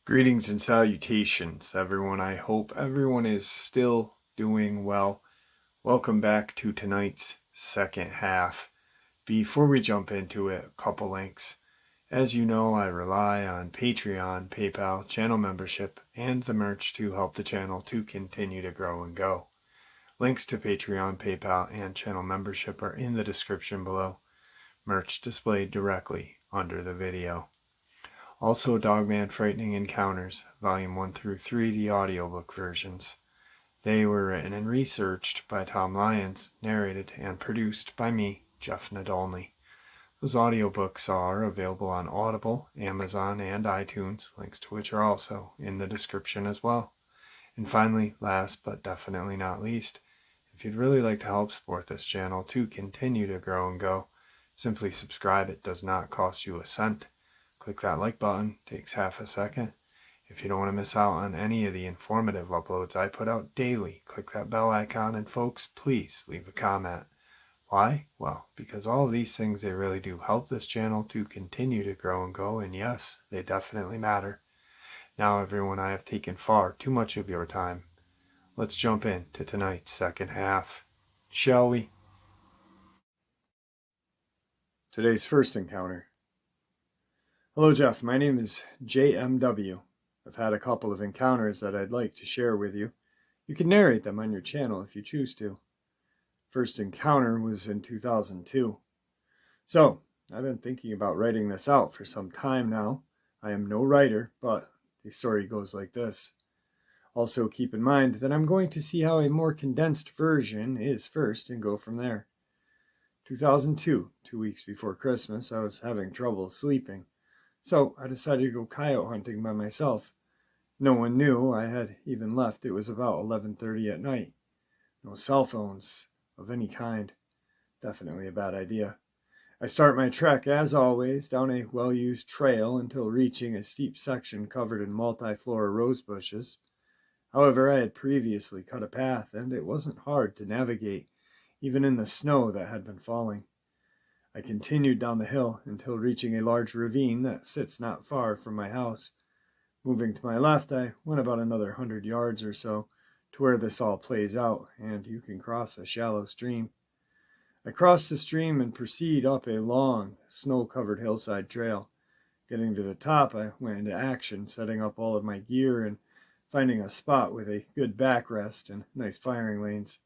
Greetings and salutations, everyone. I hope everyone is still doing well. Welcome back to tonight's second half. Before we jump into it, a couple links. As you know, I rely on Patreon, PayPal, channel membership, and the merch to help the channel to continue to grow and go. Links to Patreon, PayPal, and channel membership are in the description below. Merch displayed directly under the video. Also, Dogman Frightening Encounters, Volume 1 through 3, the audiobook versions. They were written and researched by Tom Lyons, narrated and produced by me, Jeff Nadolny. Those audiobooks are available on Audible, Amazon, and iTunes, links to which are also in the description as well. And finally, last but definitely not least, if you'd really like to help support this channel to continue to grow and go, simply subscribe. It does not cost you a cent. Click that like button, takes half a second. If you don't want to miss out on any of the informative uploads I put out daily, click that bell icon, and folks, please leave a comment. Why? Well, because all of these things, they really do help this channel to continue to grow and go, and yes, they definitely matter. Now everyone, I have taken far too much of your time. Let's jump into tonight's second half, shall we? Today's first encounter. Hello Jeff, my name is JMW. I've had a couple of encounters that I'd like to share with you. You can narrate them on your channel if you choose to. First encounter was in 2002. So, I've been thinking about writing this out for some time now. I am no writer, but the story goes like this. Also keep in mind that I'm going to see how a more condensed version is first and go from there. 2002, 2 weeks before Christmas, I was having trouble sleeping. So I decided to go coyote hunting by myself. No one knew I had even left. It was about 11:30 at night. No cell phones of any kind. Definitely a bad idea. I start my trek, as always, down a well-used trail until reaching a steep section covered in multi-flora rose bushes. However, I had previously cut a path, and it wasn't hard to navigate, even in the snow that had been falling. I continued down the hill until reaching a large ravine that sits not far from my house. Moving to my left, I went about another 100 yards or so to where this all plays out, and you can cross a shallow stream. I crossed the stream and proceed up a long, snow-covered hillside trail. Getting to the top, I went into action, setting up all of my gear and finding a spot with a good backrest and nice firing lanes.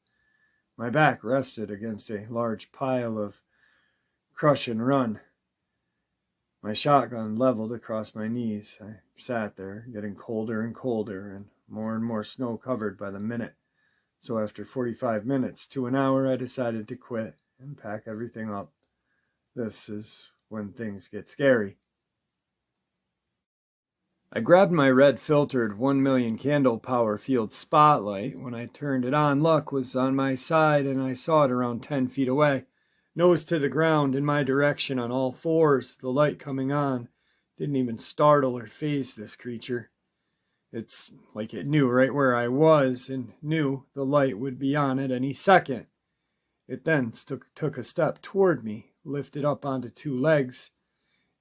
My back rested against a large pile of crush and run. My shotgun leveled across my knees. I sat there, getting colder and colder, and more snow covered by the minute. So after 45 minutes to an hour, I decided to quit and pack everything up. This is when things get scary. I grabbed my red filtered 1,000,000 candle power field spotlight. When I turned it on, luck was on my side, and I saw it around 10 feet away. Nose to the ground in my direction on all fours, the light coming on didn't even startle or faze this creature. It's like it knew right where I was and knew the light would be on at any second. It then took a step toward me, lifted up onto two legs.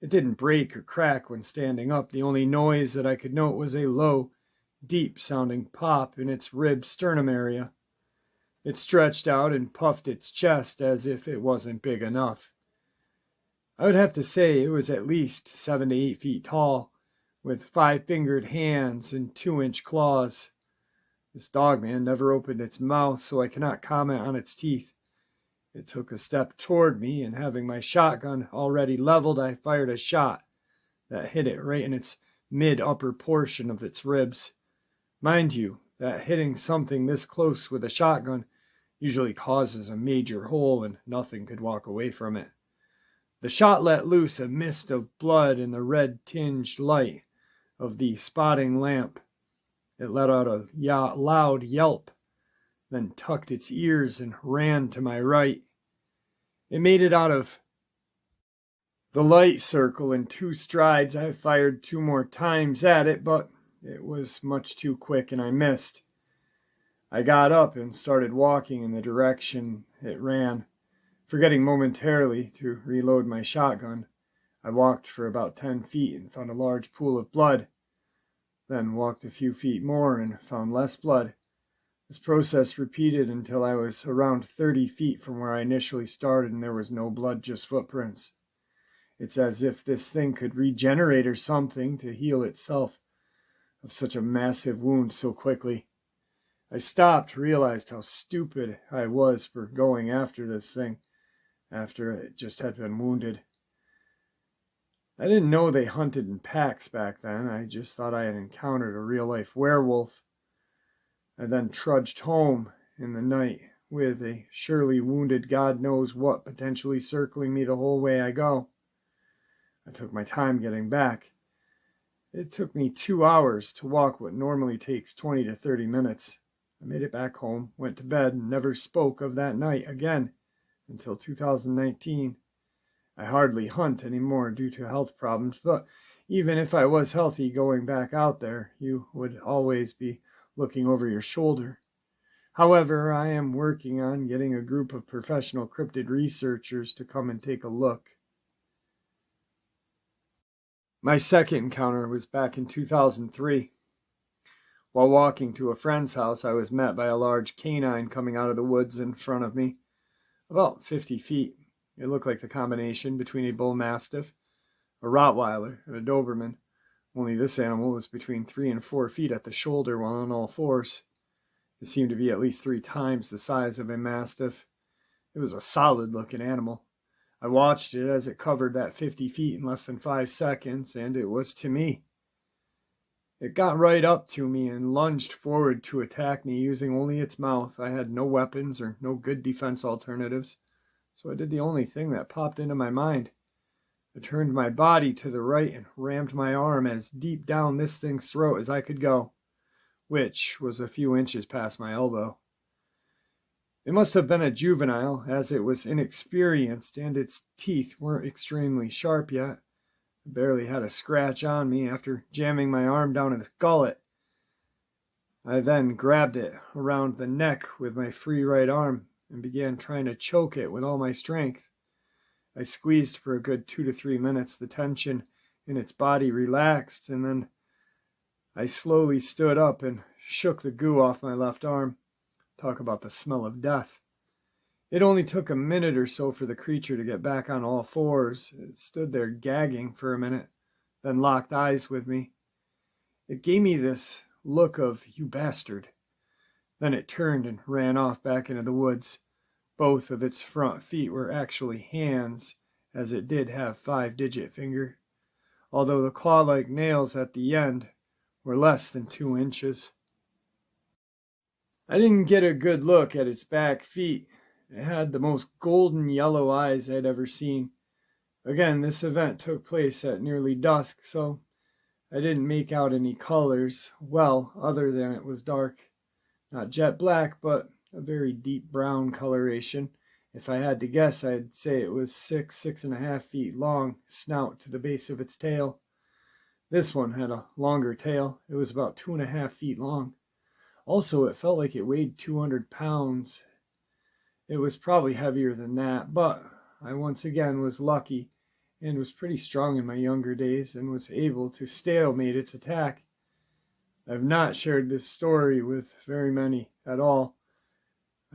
It didn't break or crack when standing up. The only noise that I could note was a low, deep-sounding pop in its rib sternum area. It stretched out and puffed its chest as if it wasn't big enough. I would have to say it was at least 7 to 8 feet tall, with 5-fingered hands and 2-inch claws. This Dogman never opened its mouth, so I cannot comment on its teeth. It took a step toward me, and having my shotgun already leveled, I fired a shot that hit it right in its mid-upper portion of its ribs. Mind you, that hitting something this close with a shotgun usually causes a major hole and nothing could walk away from it. The shot let loose a mist of blood in the red-tinged light of the spotting lamp. It let out a loud yelp, then tucked its ears and ran to my right. It made it out of the light circle in 2 strides. I fired 2 more times at it, but it was much too quick and I missed. I got up and started walking in the direction it ran. Forgetting momentarily to reload my shotgun, I walked for about 10 feet and found a large pool of blood. Then walked a few feet more and found less blood. This process repeated until I was around 30 feet from where I initially started and there was no blood, just footprints. It's as if this thing could regenerate or something to heal itself of such a massive wound so quickly. I stopped, realized how stupid I was for going after this thing after it just had been wounded. I didn't know they hunted in packs back then. I just thought I had encountered a real-life werewolf. I then trudged home in the night with a surely wounded God knows what potentially circling me the whole way I go. I took my time getting back. It took me 2 hours to walk what normally takes 20 to 30 minutes. I made it back home, went to bed, and never spoke of that night again until 2019. I hardly hunt anymore due to health problems, but even if I was healthy going back out there, you would always be looking over your shoulder. However, I am working on getting a group of professional cryptid researchers to come and take a look. My second encounter was back in 2003. While walking to a friend's house, I was met by a large canine coming out of the woods in front of me, about 50 feet. It looked like the combination between a bull mastiff, a Rottweiler, and a Doberman, only this animal was between 3 and 4 feet at the shoulder while on all fours. It seemed to be at least 3 times the size of a mastiff. It was a solid-looking animal. I watched it as it covered that 50 feet in less than 5 seconds, and it was to me. It got right up to me and lunged forward to attack me using only its mouth. I had no weapons or no good defense alternatives, so I did the only thing that popped into my mind. I turned my body to the right and rammed my arm as deep down this thing's throat as I could go, which was a few inches past my elbow. It must have been a juvenile, as it was inexperienced and its teeth weren't extremely sharp yet. I barely had a scratch on me after jamming my arm down its gullet. I then grabbed it around the neck with my free right arm and began trying to choke it with all my strength. I squeezed for a good 2 to 3 minutes. The tension in its body relaxed, and then I slowly stood up and shook the goo off my left arm. Talk about the smell of death. It only took a minute or so for the creature to get back on all fours. It stood there gagging for a minute, then locked eyes with me. It gave me this look of, "You bastard." Then it turned and ran off back into the woods. Both of its front feet were actually hands, as it did have 5-digit finger, although the claw-like nails at the end were less than 2 inches. I didn't get a good look at its back feet. It had the most golden yellow eyes I'd ever seen. Again, this event took place at nearly dusk, so I didn't make out any colors, well, other than it was dark. Not jet black, but a very deep brown coloration. If I had to guess, I'd say it was 6.5 feet long, snout to the base of its tail. This one had a longer tail. It was about 2.5 feet long. Also, it felt like it weighed 200 pounds. It was probably heavier than that, but I once again was lucky and was pretty strong in my younger days and was able to stalemate its attack. I've not shared this story with very many at all.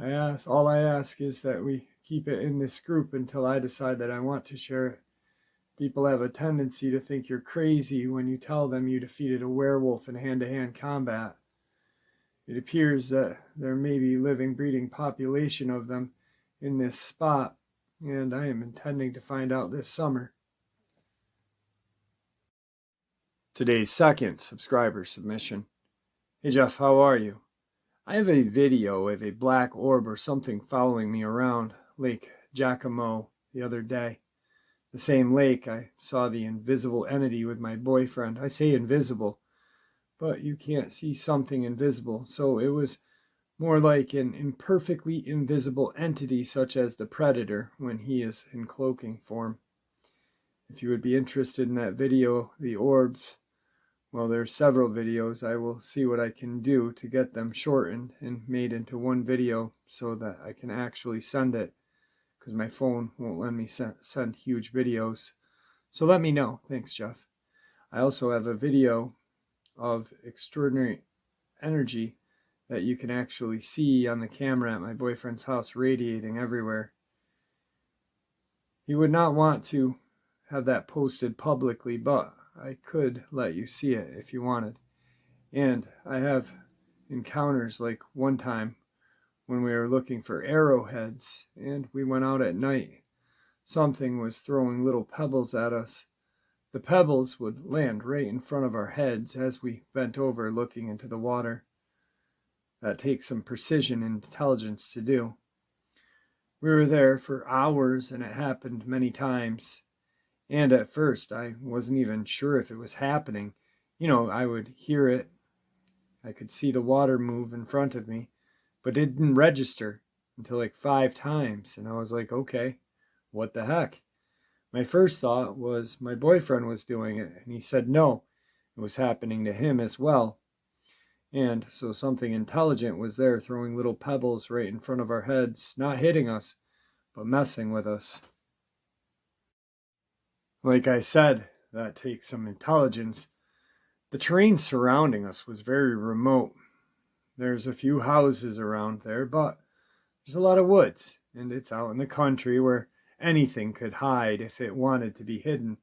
All I ask is that we keep it in this group until I decide that I want to share it. People have a tendency to think you're crazy when you tell them you defeated a werewolf in hand-to-hand combat. It appears that there may be living, breeding population of them in this spot, and I am intending to find out this summer. Today's second subscriber submission. Hey Jeff, how are you? I have a video of a black orb or something following me around Lake Giacomo the other day. The same lake I saw the invisible entity with my boyfriend. I say invisible, but you can't see something invisible, so it was more like an imperfectly invisible entity such as the predator when he is in cloaking form. If you would be interested in that video, the Orbs, well, there are several videos. I will see what I can do to get them shortened and made into one video so that I can actually send it, because my phone won't let me send huge videos. So let me know. Thanks, Jeff. I also have a video of extraordinary energy that you can actually see on the camera at my boyfriend's house radiating everywhere. He would not want to have that posted publicly, but I could let you see it if you wanted. And I have encounters like one time when we were looking for arrowheads and we went out at night. Something was throwing little pebbles at us. The pebbles would land right in front of our heads as we bent over looking into the water. That takes some precision and intelligence to do. We were there for hours and it happened many times. And at first I wasn't even sure if it was happening. I would hear it. I could see the water move in front of me, but it didn't register until like 5 times. And I was like, okay, what the heck? My first thought was my boyfriend was doing it. And he said no, it was happening to him as well. And so something intelligent was there throwing little pebbles right in front of our heads, not hitting us, but messing with us. Like I said, that takes some intelligence. The terrain surrounding us was very remote. There's a few houses around there, but there's a lot of woods, and it's out in the country where anything could hide if it wanted to be hidden.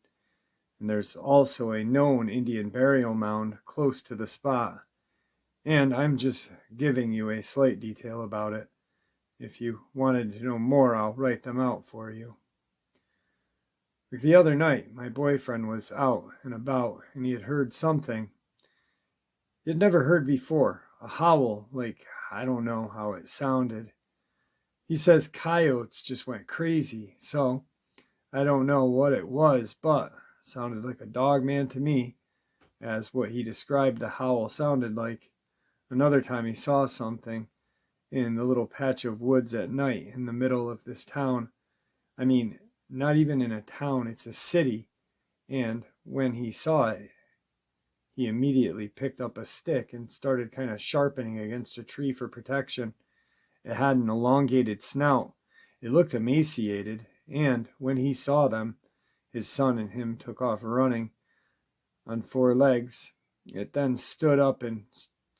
And there's also a known Indian burial mound close to the spot. And I'm just giving you a slight detail about it. If you wanted to know more, I'll write them out for you. Like the other night, my boyfriend was out and about, and he had heard something he had never heard before. A howl, like, I don't know how it sounded. He says coyotes just went crazy, so I don't know what it was, but it sounded like a Dogman to me, as what he described the howl sounded like. Another time he saw something in the little patch of woods at night in the middle of this town. I mean, not even in a town, it's a city. And when he saw it, he immediately picked up a stick and started kind of sharpening against a tree for protection. It had an elongated snout. It looked emaciated, and when he saw them, his son and him took off running on 4 legs. It then stood up and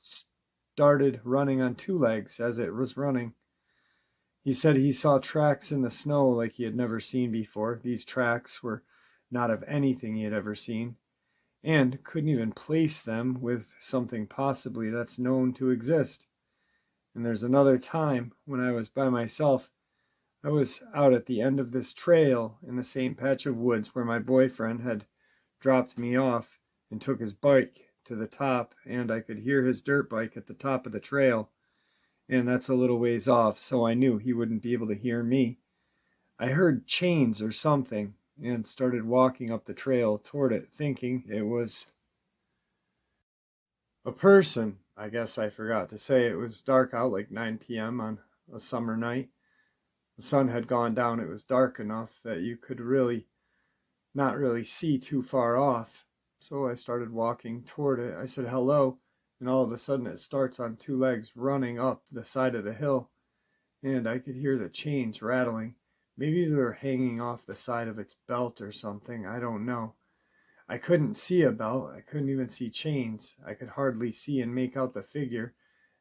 started running on 2 legs as it was running. He said he saw tracks in the snow like he had never seen before. These tracks were not of anything he had ever seen, and couldn't even place them with something possibly that's known to exist. And there's another time when I was by myself. I was out at the end of this trail in the same patch of woods where my boyfriend had dropped me off and took his bike to the top, and I could hear his dirt bike at the top of the trail, and that's a little ways off, so I knew he wouldn't be able to hear me. I heard chains or something and started walking up the trail toward it, thinking it was a person. I guess I forgot to say it was dark out, like 9 p.m. on a summer night. The sun had gone down. It was dark enough that you could not really see too far off. So I started walking toward it. I said hello, and all of a sudden it starts on 2 legs running up the side of the hill, and I could hear the chains rattling. Maybe they were hanging off the side of its belt or something. I don't know. I couldn't see a belt. I couldn't even see chains. I could hardly see and make out the figure,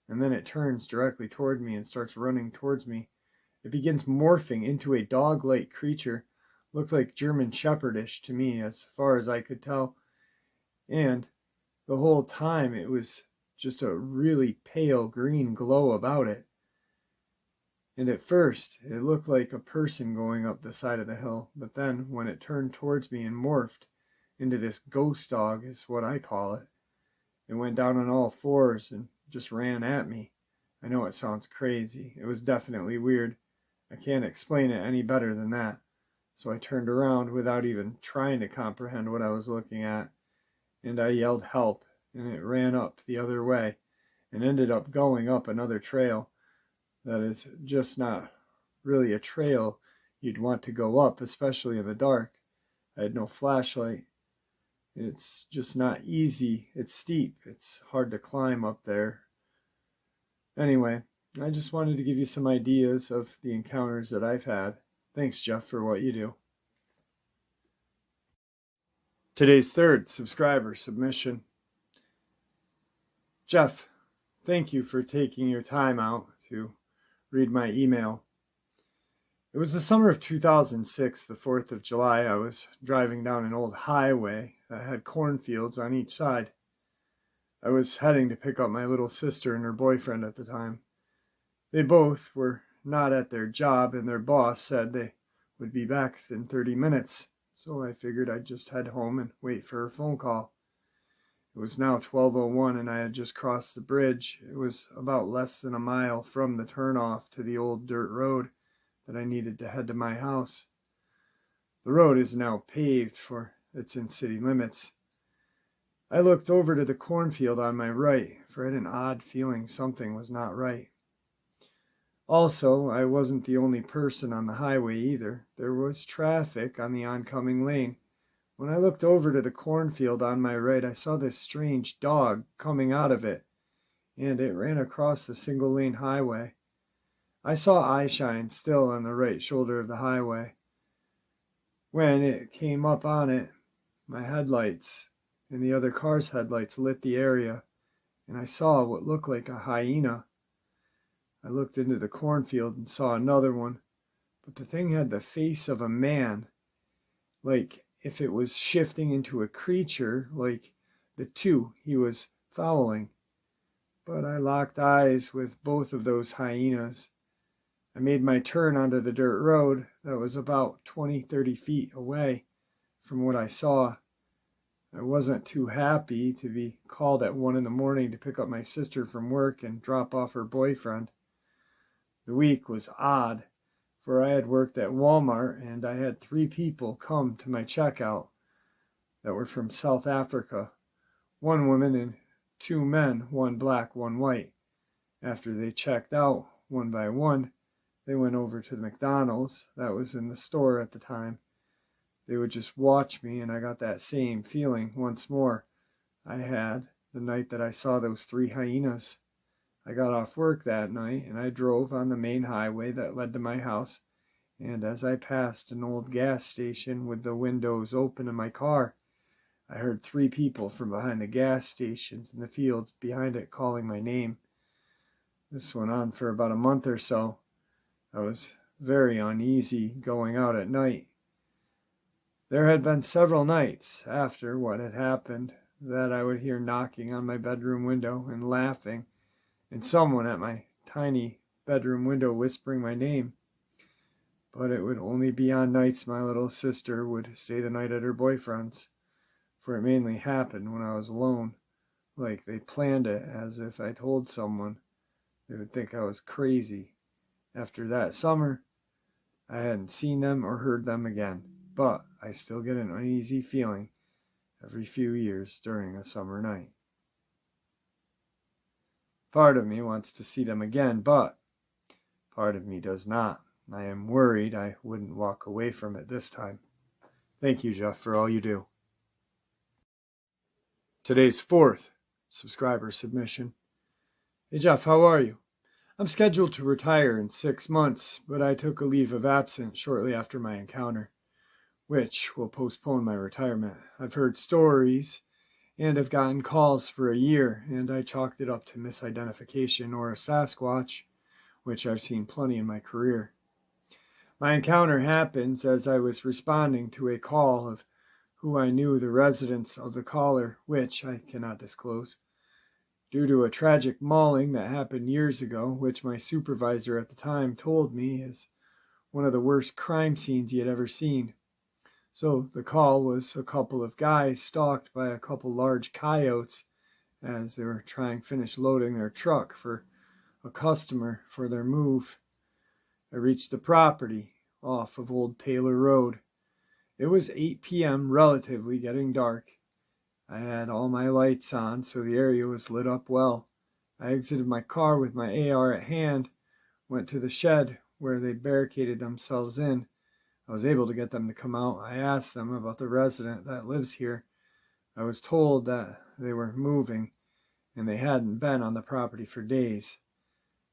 and then it turns directly toward me and starts running towards me. It begins morphing into a dog-like creature. Looked like German Shepherdish to me, as far as I could tell. And the whole time it was just a really pale green glow about it. And at first it looked like a person going up the side of the hill, but then when it turned towards me and morphed into this ghost dog, is what I call it, it went down on all 4s and just ran at me. I know it sounds crazy. It was definitely weird. I can't explain it any better than that. So I turned around without even trying to comprehend what I was looking at, and I yelled help, and it ran up the other way and ended up going up another trail that is just not really a trail you'd want to go up, especially in the dark. I had no flashlight. It's just not easy. It's steep. It's hard to climb up there. Anyway, I just wanted to give you some ideas of the encounters that I've had. Thanks, Jeff, for what you do. Today's third subscriber submission. Jeff, thank you for taking your time out to read my email. It was the summer of 2006, the 4th of July. I was driving down an old highway that had cornfields on each side. I was heading to pick up my little sister and her boyfriend at the time. They both were not at their job, and their boss said they would be back in 30 minutes, so I figured I'd just head home and wait for her phone call. It was now 12:01, and I had just crossed the bridge. It was about less than a mile from the turnoff to the old dirt road that I needed to head to my house. The road is now paved, for it's in city limits. I looked over to the cornfield on my right, for I had an odd feeling something was not right. Also, I wasn't the only person on the highway either. There was traffic on the oncoming lane. When I looked over to the cornfield on my right, I saw this strange dog coming out of it, and it ran across the single-lane highway. I saw eyeshine still on the right shoulder of the highway. When it came up on it, my headlights and the other car's headlights lit the area, and I saw what looked like a hyena. I looked into the cornfield and saw another one, but the thing had the face of a man, like if it was shifting into a creature, like the two he was following. But I locked eyes with both of those hyenas. I made my turn onto the dirt road that was about 20-30 feet away from what I saw. I wasn't too happy to be called at 1 a.m. to pick up my sister from work and drop off her boyfriend. The week was odd, for I had worked at Walmart and I had 3 people come to my checkout that were from South Africa. 1 woman and 2 men, 1 black, 1 white. After they checked out, one by one, they went over to the McDonald's that was in the store at the time. They would just watch me, and I got that same feeling once more I had the night that I saw those 3 hyenas. I got off work that night, and I drove on the main highway that led to my house, and as I passed an old gas station with the windows open in my car, I heard 3 people from behind the gas stations in the fields behind it calling my name. This went on for about a month or so. I was very uneasy going out at night. There had been several nights after what had happened that I would hear knocking on my bedroom window and laughing, and someone at my tiny bedroom window whispering my name. But it would only be on nights my little sister would stay the night at her boyfriend's, for it mainly happened when I was alone, like they planned it as if I told someone. They would think I was crazy. After that summer, I hadn't seen them or heard them again, but I still get an uneasy feeling every few years during a summer night. Part of me wants to see them again, but part of me does not. I am worried I wouldn't walk away from it this time. Thank you, Jeff, for all you do. Today's 4th subscriber submission. Hey, Jeff, how are you? I'm scheduled to retire in 6 months, but I took a leave of absence shortly after my encounter, which will postpone my retirement. I've heard stories and have gotten calls for a year, and I chalked it up to misidentification or a Sasquatch, which I've seen plenty in my career. My encounter happens as I was responding to a call of who I knew the residence of the caller, which I cannot disclose, due to a tragic mauling that happened years ago, which my supervisor at the time told me is one of the worst crime scenes he had ever seen. So the call was a couple of guys stalked by a couple large coyotes as they were trying to finish loading their truck for a customer for their move. I reached the property off of Old Taylor Road. It was 8 p.m., relatively getting dark. I had all my lights on, so the area was lit up well. I exited my car with my AR at hand, went to the shed where they barricaded themselves in. I was able to get them to come out. I asked them about the resident that lives here. I was told that they were moving, and they hadn't been on the property for days.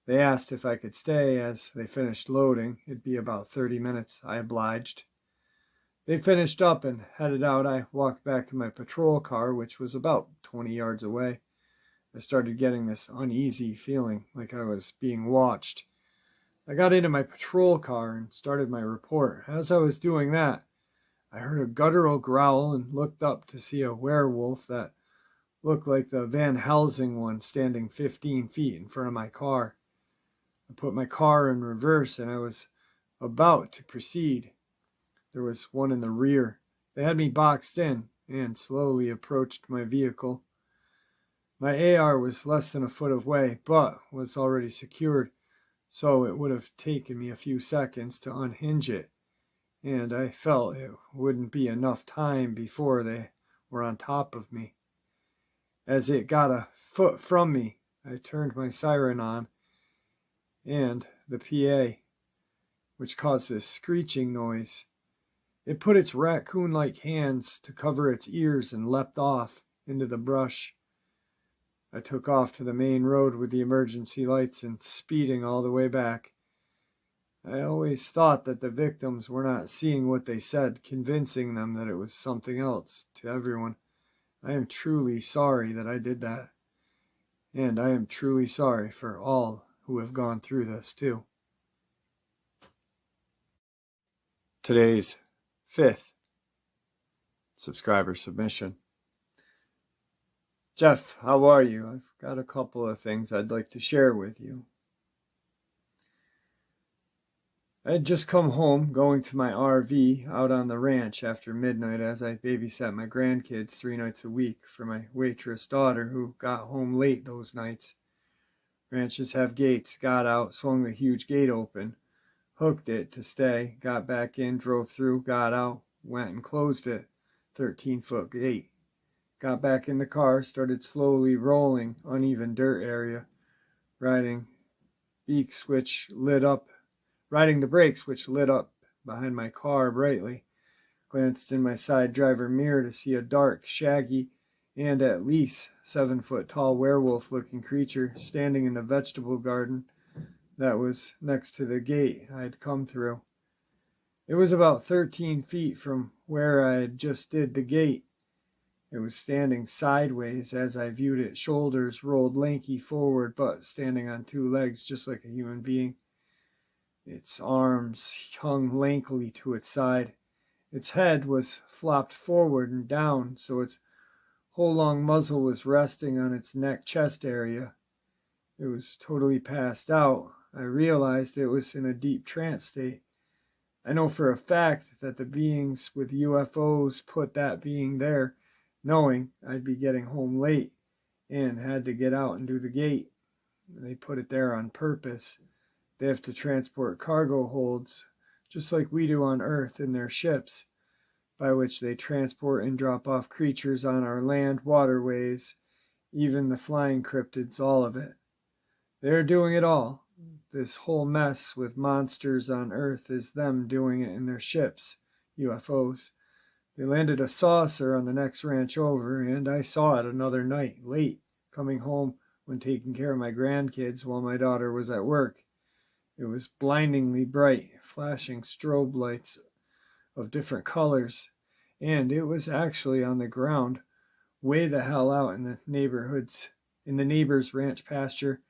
They asked if I could stay as they finished loading. It'd be about 30 minutes. I obliged. They finished up and headed out. I walked back to my patrol car, which was about 20 yards away. I started getting this uneasy feeling like I was being watched. I got into my patrol car and started my report. As I was doing that, I heard a guttural growl and looked up to see a werewolf that looked like the Van Helsing one standing 15 feet in front of my car. I put my car in reverse and I was about to proceed. There was one in the rear. They had me boxed in and slowly approached my vehicle. My AR was less than a foot away, but was already secured, so it would have taken me a few seconds to unhinge it, and I felt it wouldn't be enough time before they were on top of me. As it got a foot from me, I turned my siren on, and the PA, which caused this screeching noise. It put its raccoon-like hands to cover its ears and leapt off into the brush. I took off to the main road with the emergency lights and speeding all the way back. I always thought that the victims were not seeing what they said, convincing them that it was something else to everyone. I am truly sorry that I did that. And I am truly sorry for all who have gone through this too. Today's 5th subscriber submission. Jeff, how are you? I've got a couple of things I'd like to share with you. I had just come home going to my RV out on the ranch after midnight as I babysat my grandkids 3 nights a week for my waitress daughter who got home late those nights. Ranches have gates. Got out, swung the huge gate open, hooked it to stay, got back in, drove through, got out, went and closed it. 13-foot gate. Got back in the car, started slowly rolling uneven dirt area, riding the brakes which lit up behind my car brightly. Glanced in my side driver mirror to see a dark, shaggy, and at least 7-foot tall werewolf-looking creature standing in the vegetable garden that was next to the gate I'd come through. It was about 13 feet from where I had just did the gate. It was standing sideways as I viewed it, shoulders rolled lanky forward, but standing on 2 legs just like a human being. Its arms hung lankily to its side. Its head was flopped forward and down, so its whole long muzzle was resting on its neck-chest area. It was totally passed out. I realized it was in a deep trance state. I know for a fact that the beings with UFOs put that being there, knowing I'd be getting home late and had to get out and do the gate. They put it there on purpose. They have to transport cargo holds, just like we do on Earth in their ships, by which they transport and drop off creatures on our land waterways, even the flying cryptids, all of it. They're doing it all. This whole mess with monsters on Earth is them doing it in their ships, UFOs. They landed a saucer on the next ranch over, and I saw it another night, late, coming home when taking care of my grandkids while my daughter was at work. It was blindingly bright, flashing strobe lights of different colors, and it was actually on the ground, way the hell out in the neighbor's ranch pasture.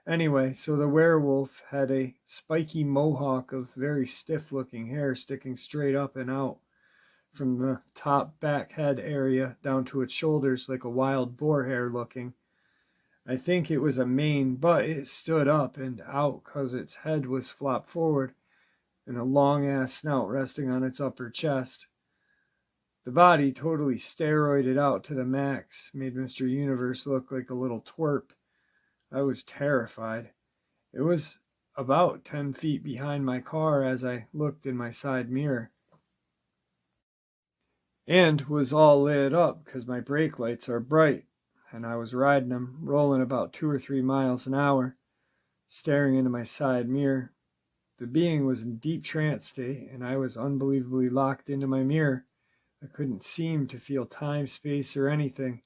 Anyway, so the werewolf had a spiky mohawk of very stiff-looking hair sticking straight up and out from the top back head area down to its shoulders like a wild boar hair looking. I think it was a mane, but it stood up and out because its head was flopped forward and a long-ass snout resting on its upper chest. The body, totally steroided out to the max, made Mr. Universe look like a little twerp. I was terrified. It was about 10 feet behind my car as I looked in my side mirror, and was all lit up because my brake lights are bright, and I was riding them, rolling about 2 or 3 miles an hour, staring into my side mirror. The being was in deep trance state, and I was unbelievably locked into my mirror. I couldn't seem to feel time, space, or anything.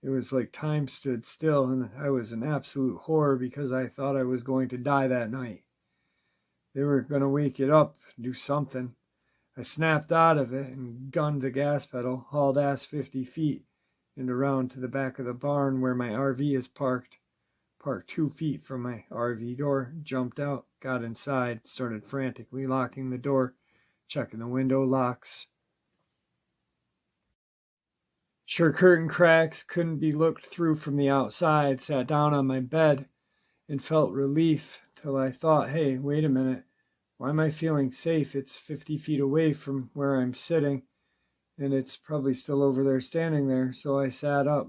It was like time stood still, and I was in absolute horror because I thought I was going to die that night. They were going to wake it up, do something. I snapped out of it and gunned the gas pedal, hauled ass 50 feet and around to the back of the barn where my RV is parked 2 feet from my RV door, jumped out, got inside, started frantically locking the door, checking the window locks. Sure curtain cracks couldn't be looked through from the outside, sat down on my bed and felt relief till I thought, hey, wait a minute, why am I feeling safe? It's 50 feet away from where I'm sitting and it's probably still over there standing there. So I sat up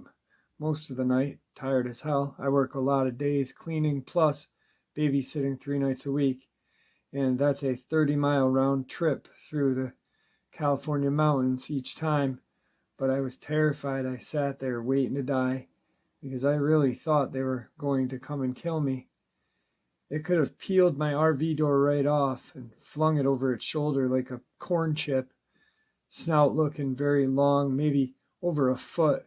most of the night, tired as hell. I work a lot of days cleaning plus babysitting 3 nights a week, and that's a 30-mile round trip through the California mountains each time. But I was terrified. I sat there waiting to die because I really thought they were going to come and kill me. It could have peeled my RV door right off and flung it over its shoulder like a corn chip, snout looking very long, maybe over a foot.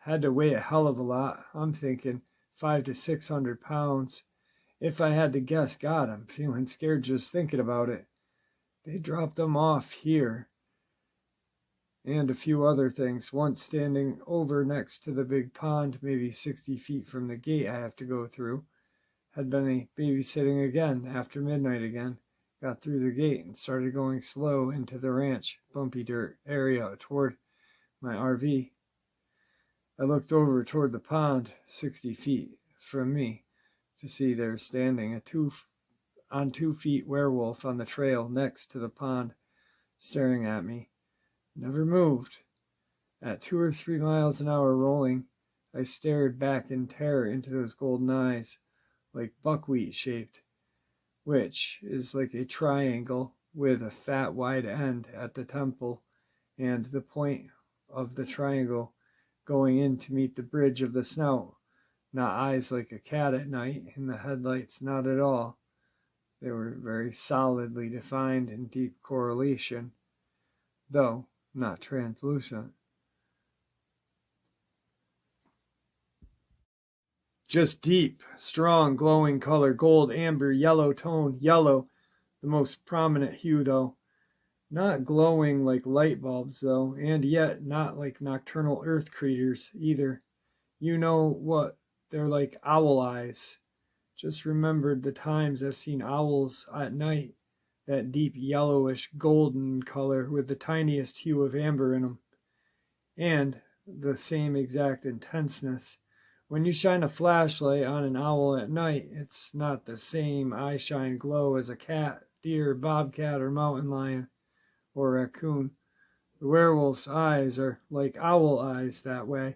Had to weigh a hell of a lot. I'm thinking 500 to 600 pounds. If I had to guess, God, I'm feeling scared just thinking about it. They dropped them off here. And a few other things. Once standing over next to the big pond, maybe 60 feet from the gate I have to go through. Had been a babysitting again after midnight again. Got through the gate and started going slow into the ranch, bumpy dirt area toward my RV. I looked over toward the pond, 60 feet from me, to see there standing a 2 feet werewolf on the trail next to the pond, staring at me. Never moved. At 2 or 3 miles an hour rolling, I stared back in terror into those golden eyes, like buckwheat shaped, which is like a triangle with a fat wide end at the temple and the point of the triangle going in to meet the bridge of the snout. Not eyes like a cat at night in the headlights, not at all. They were very solidly defined in deep correlation, though not translucent. Just deep, strong, glowing color, gold, amber, yellow tone, yellow, the most prominent hue though. Not glowing like light bulbs though, and yet not like nocturnal earth creatures either. You know what, they're like owl eyes. Just remembered the times I've seen owls at night, that deep yellowish golden color with the tiniest hue of amber in them. And the same exact intenseness. When you shine a flashlight on an owl at night, it's not the same eye-shine glow as a cat, deer, bobcat, or mountain lion, or raccoon. The werewolf's eyes are like owl eyes that way.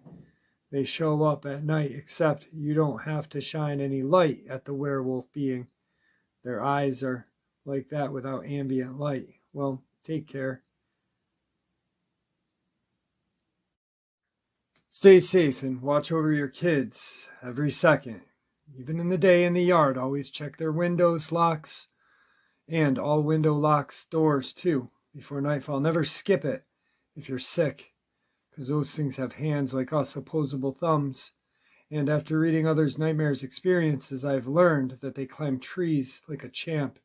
They show up at night, except you don't have to shine any light at the werewolf being. Their eyes are like that without ambient light. Well, take care. Stay safe and watch over your kids every second. Even in the day in the yard, always check their windows, locks, and all window locks, doors too, before nightfall. Never skip it if you're sick, because those things have hands like us, opposable thumbs. And after reading others' nightmares experiences, I've learned that they climb trees like a champ,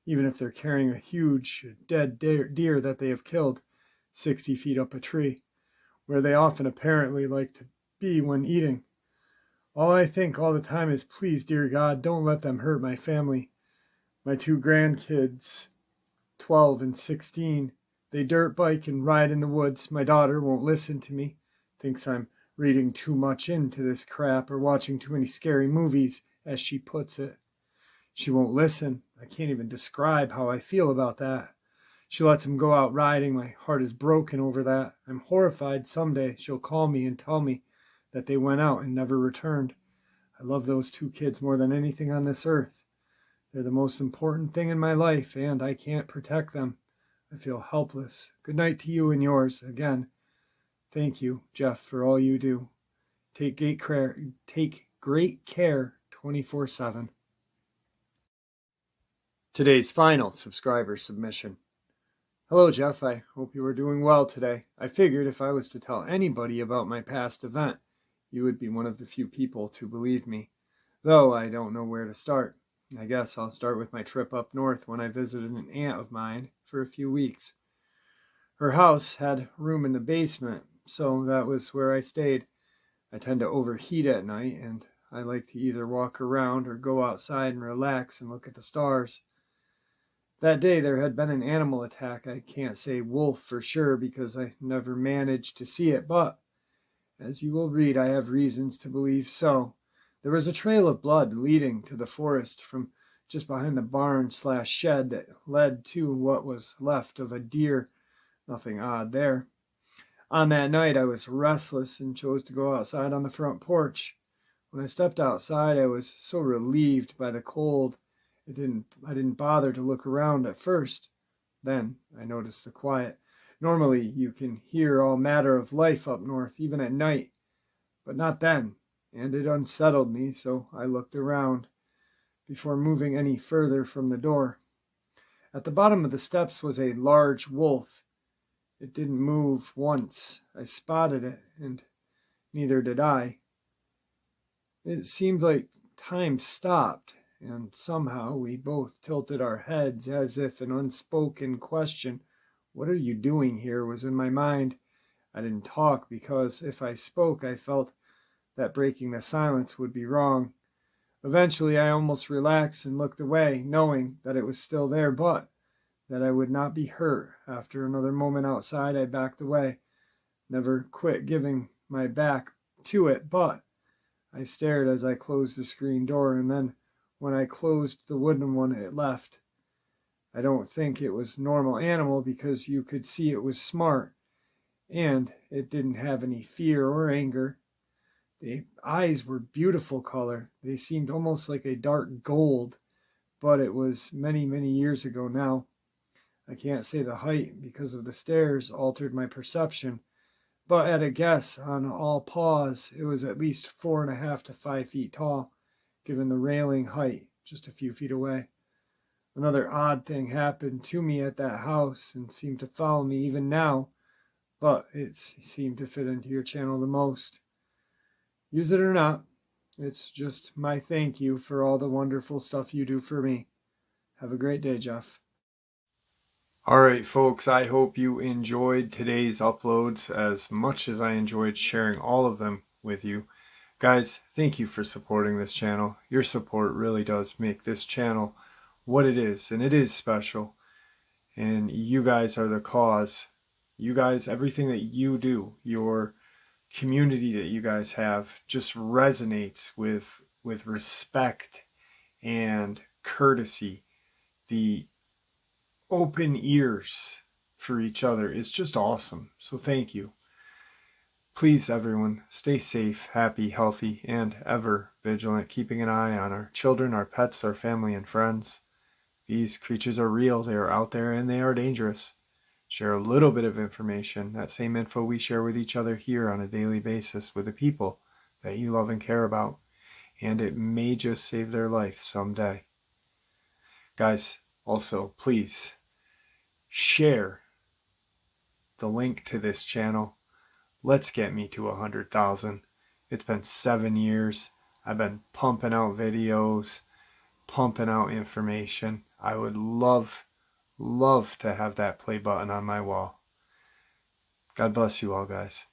even if they're carrying a huge dead deer that they have killed 60 feet up a tree, where they often apparently like to be when eating. All I think all the time is, please, dear God, don't let them hurt my family. My 2 grandkids, 12 and 16, they dirt bike and ride in the woods. My daughter won't listen to me, thinks I'm reading too much into this crap or watching too many scary movies, as she puts it. She won't listen. I can't even describe how I feel about that. She lets him go out riding. My heart is broken over that. I'm horrified someday she'll call me and tell me that they went out and never returned. I love those 2 kids more than anything on this earth. They're the most important thing in my life, and I can't protect them. I feel helpless. Good night to you and yours. Again, thank you, Jeff, for all you do. Take great care 24/7. Today's final subscriber submission. Hello, Jeff. I hope you are doing well today. I figured if I was to tell anybody about my past event, you would be one of the few people to believe me. Though I don't know where to start. I guess I'll start with my trip up north when I visited an aunt of mine for a few weeks. Her house had room in the basement, so that was where I stayed. I tend to overheat at night, and I like to either walk around or go outside and relax and look at the stars. That day there had been an animal attack. I can't say wolf for sure because I never managed to see it, but as you will read, I have reasons to believe so. There was a trail of blood leading to the forest from just behind the barn/shed that led to what was left of a deer. Nothing odd there. On that night I was restless and chose to go outside on the front porch. When I stepped outside, I was so relieved by the cold. I didn't bother to look around at first. Then I noticed the quiet. Normally you can hear all matter of life up north, even at night, but not then, and it unsettled me, so I looked around before moving any further from the door. At the bottom of the steps was a large wolf. It didn't move once. I spotted it, and neither did I. It seemed like time stopped, and somehow we both tilted our heads as if an unspoken question, "What are you doing here?" was in my mind. I didn't talk because if I spoke, I felt that breaking the silence would be wrong. Eventually, I almost relaxed and looked away, knowing that it was still there, but that I would not be hurt. After another moment outside, I backed away. Never quit giving my back to it, but I stared as I closed the screen door, and then when I closed the wooden one, it left. I don't think it was normal animal because you could see it was smart, and it didn't have any fear or anger. The eyes were beautiful color. They seemed almost like a dark gold, but it was many, many years ago now. I can't say the height because of the stairs altered my perception, but at a guess on all paws, it was at least 4.5 to 5 feet tall, given the railing height just a few feet away. Another odd thing happened to me at that house and seemed to follow me even now, but it seemed to fit into your channel the most. Use it or not, it's just my thank you for all the wonderful stuff you do for me. Have a great day, Jeff. All right, folks, I hope you enjoyed today's uploads as much as I enjoyed sharing all of them with you. Guys, thank you for supporting this channel. Your support really does make this channel what it is, and it is special. And you guys are the cause. You guys, everything that you do, your community that you guys have just resonates with respect and courtesy. The open ears for each other is just awesome. So thank you. Please, everyone, stay safe, happy, healthy, and ever vigilant, keeping an eye on our children, our pets, our family, and friends. These creatures are real, they are out there, and they are dangerous. Share a little bit of information, that same info we share with each other here on a daily basis with the people that you love and care about, and it may just save their life someday. Guys, also, please share the link to this channel. Let's get me to 100,000. It's been 7 years. I've been pumping out videos, pumping out information. I would love to have that play button on my wall. God bless you all, guys.